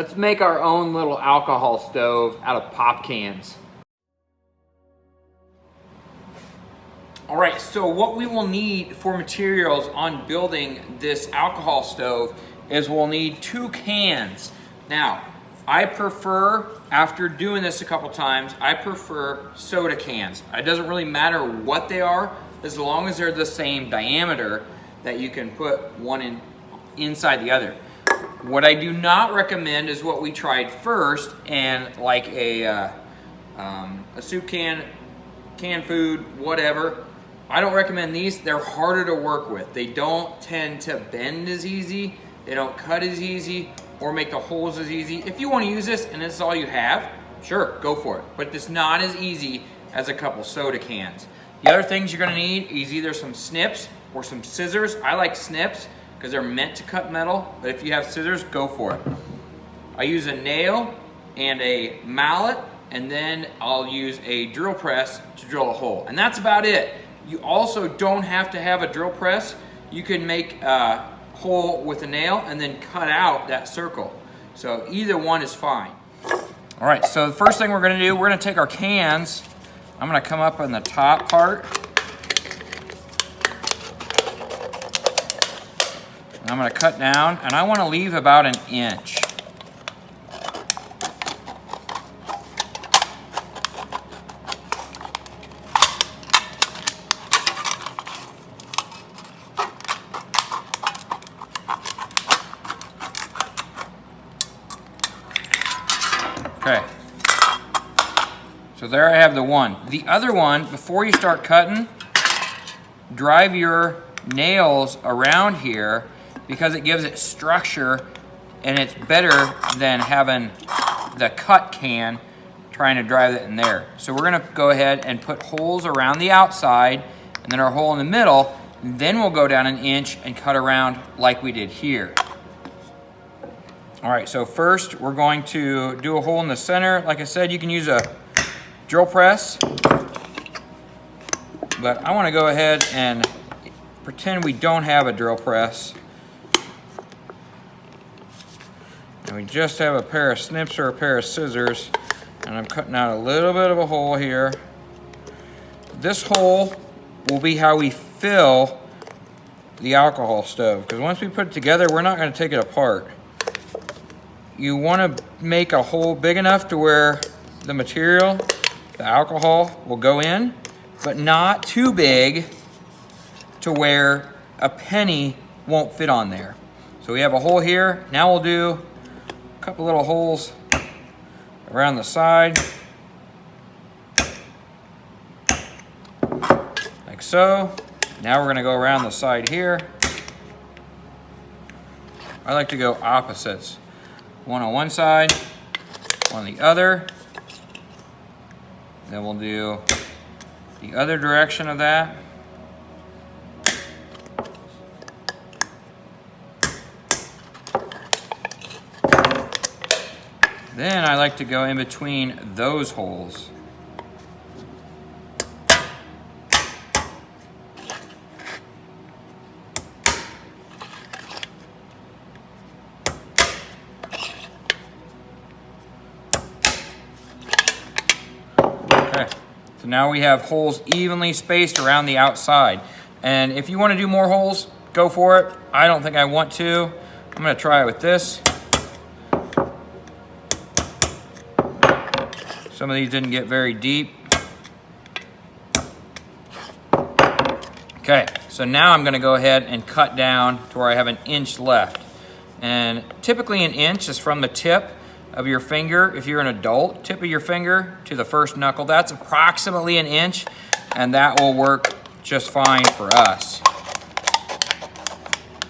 Let's make our own little alcohol stove out of pop cans. All right, so what we will need for materials on building this alcohol stove is we'll need 2 cans. Now, I prefer, after doing this a couple times, I prefer soda cans. It doesn't really matter what they are, as long as they're the same diameter that you can put one inside the other. What I do not recommend is what we tried first, and like a soup can, canned food, whatever. I don't recommend these. They're harder to work with. They don't tend to bend as easy. They don't cut as easy or make the holes as easy. If you want to use this and this is all you have, sure, go for it. But it's not as easy as a couple soda cans. The other things you're gonna need is either some snips or some scissors. I like snips because they're meant to cut metal, but if you have scissors, go for it. I use a nail and a mallet, and then I'll use a drill press to drill a hole. And that's about it. You also don't have to have a drill press. You can make a hole with a nail and then cut out that circle. So either one is fine. All right, so the first thing we're gonna do, we're gonna take our cans. I'm gonna come up on the top part. And I'm gonna cut down, and I wanna leave about 1 inch. Okay, so there I have the one. The other one, before you start cutting, drive your nails around here because it gives it structure, and it's better than having the cut can trying to drive it in there. So we're gonna go ahead and put holes around the outside and then our hole in the middle, and then we'll go down 1 inch and cut around like we did here. All right, so first we're going to do a hole in the center. Like I said, you can use a drill press, but I wanna go ahead and pretend we don't have a drill press. And we just have a pair of snips or a pair of scissors, and I'm cutting out a little bit of a hole here. This hole will be how we fill the alcohol stove, because once we put it together, we're not gonna take it apart. You wanna make a hole big enough to where the material, the alcohol, will go in, but not too big to where a penny won't fit on there. So we have a hole here. Now we'll do a couple little holes around the side, like so. Now we're gonna go around the side here. I like to go opposites. One on one side, one on the other. Then we'll do the other direction of that. Then I like to go in between those holes. Okay, so now we have holes evenly spaced around the outside. And if you want to do more holes, go for it. I don't think I want to. I'm gonna try it with this. Some of these didn't get very deep. Okay, so now I'm gonna go ahead and cut down to where I have 1 inch left. And typically 1 inch is from the tip of your finger. If you're an adult, tip of your finger to the first knuckle. That's approximately 1 inch, and that will work just fine for us.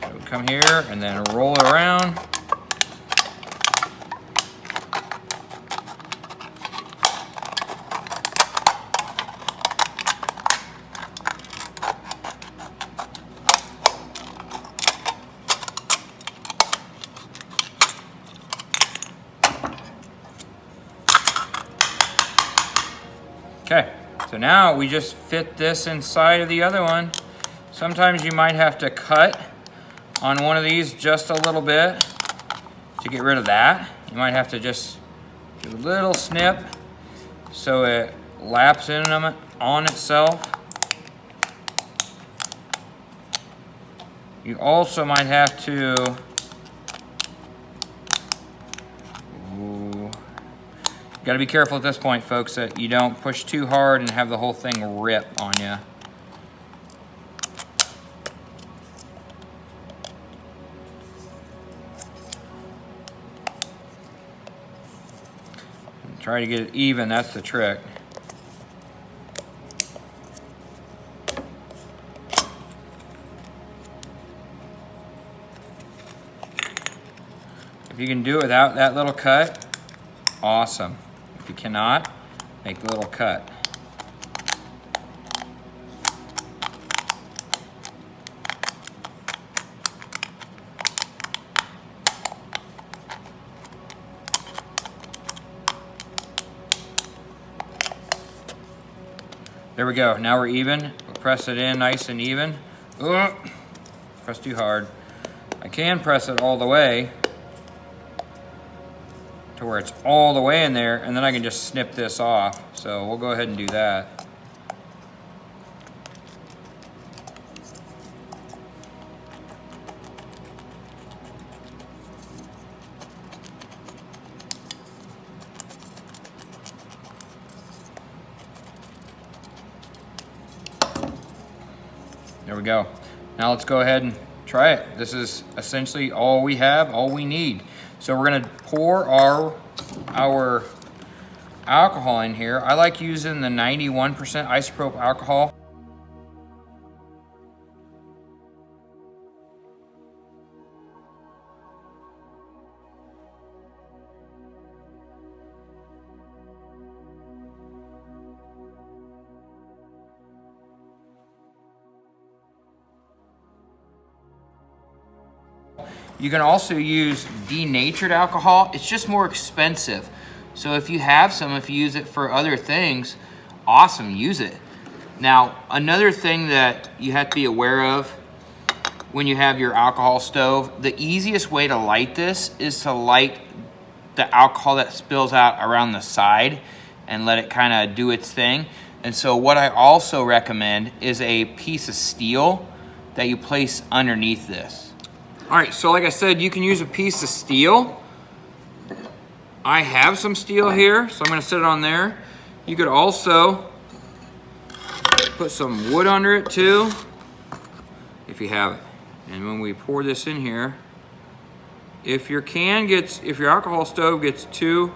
So we come here and then roll it around. Okay, so now we just fit this inside of the other one. Sometimes you might have to cut on one of these just a little bit to get rid of that. you might have to just do a little snip so it laps in on itself. You also might have to, got to be careful at this point, folks, that you don't push too hard and have the whole thing rip on you. Try to get it even, that's the trick. If you can do it without that little cut, awesome. If you cannot, make the little cut. There we go, now we're even. We'll press it in nice and even. Ugh. Press too hard. I can press it all the way to where it's all the way in there, and then I can just snip this off. So we'll go ahead and do that. There we go. Now let's go ahead and try it. This is essentially all we have, all we need. So we're gonna pour our alcohol in here. I like using the 91% isopropyl alcohol. You can also use denatured alcohol. It's just more expensive. So if you have some, if you use it for other things, awesome, use it. Now, another thing that you have to be aware of when you have your alcohol stove, the easiest way to light this is to light the alcohol that spills out around the side and let it kind of do its thing. And so what I also recommend is a piece of steel that you place underneath this. All right, so like I said, you can use a piece of steel. I have some steel here, so I'm gonna set it on there. You could also put some wood under it too, if you have it. And when we pour this in here, if your alcohol stove gets too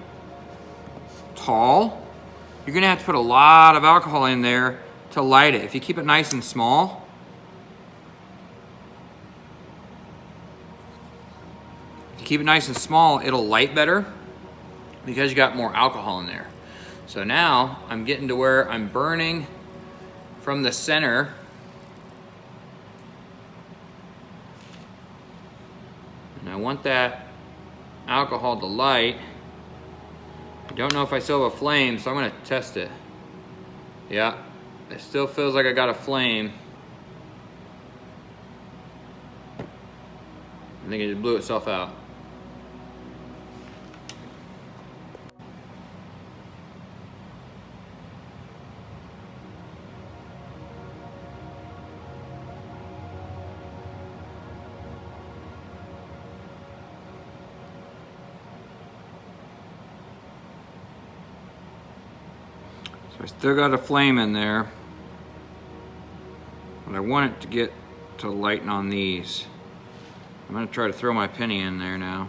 tall, you're gonna have to put a lot of alcohol in there to light it. If you keep it nice and small, keep it nice and small, it'll light better because you got more alcohol in there. So now I'm getting to where I'm burning from the center. And I want that alcohol to light. I don't know if I still have a flame, so I'm gonna test it. Yeah, it still feels like I got a flame. I think it just blew itself out. So I still got a flame in there, but I want it to get to lighten on these. I'm gonna try to throw my penny in there now.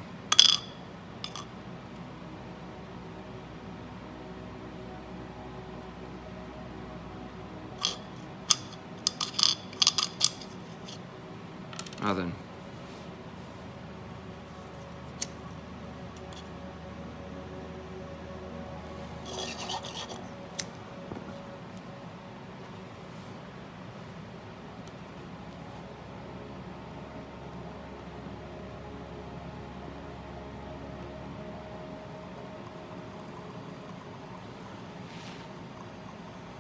Nothing.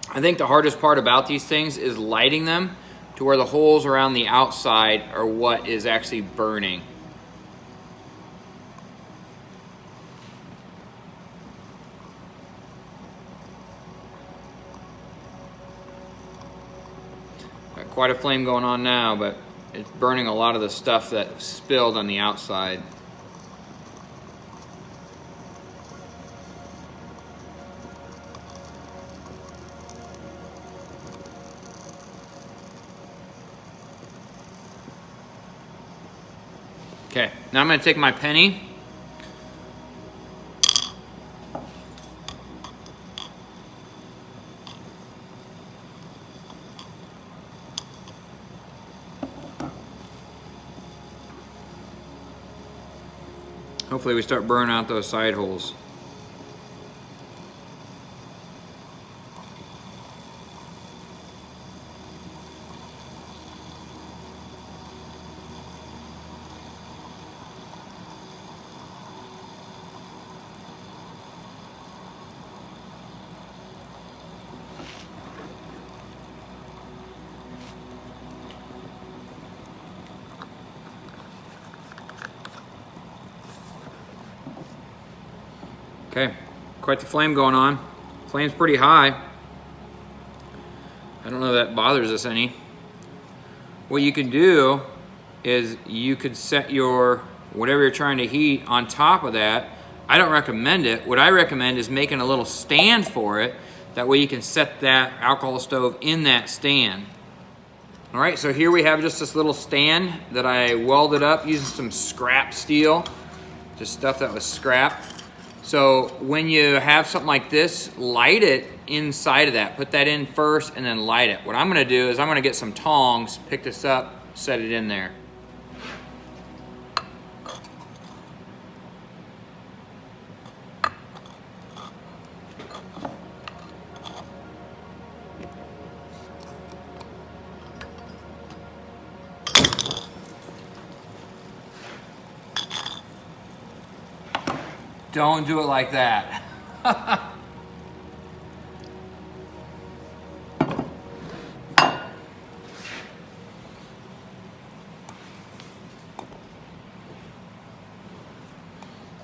I think the hardest part about these things is lighting them to where the holes around the outside are what is actually burning. quite a flame going on now, but it's burning a lot of the stuff that spilled on the outside. Okay, now I'm going to take my penny. Hopefully we start burning out those side holes. Okay, quite the flame going on. Flame's pretty high. I don't know if that bothers us any. What you can do is you could set your, whatever you're trying to heat on top of that. I don't recommend it. What I recommend is making a little stand for it. That way you can set that alcohol stove in that stand. All right, so here we have just this little stand that I welded up using some scrap steel, just stuff that was scrap. So when you have something like this, light it inside of that. Put that in first and then light it. What I'm gonna do is I'm gonna get some tongs, pick this up, set it in there. Don't do it like that.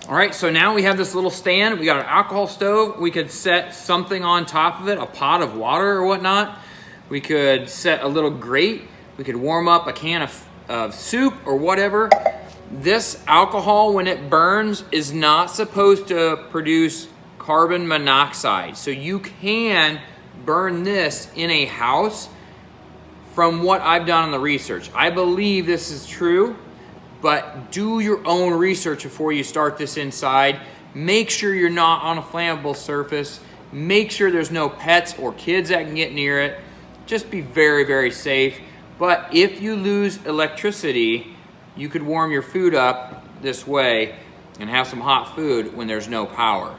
All right, so now we have this little stand. We got an alcohol stove. We could set something on top of it, a pot of water or whatnot. We could set a little grate. We could warm up a can of soup or whatever. This alcohol, when it burns, is not supposed to produce carbon monoxide. So you can burn this in a house from what I've done on the research. I believe this is true, but do your own research before you start this inside. Make sure you're not on a flammable surface. Make sure there's no pets or kids that can get near it. Just be very, very safe. But if you lose electricity, you could warm your food up this way and have some hot food when there's no power.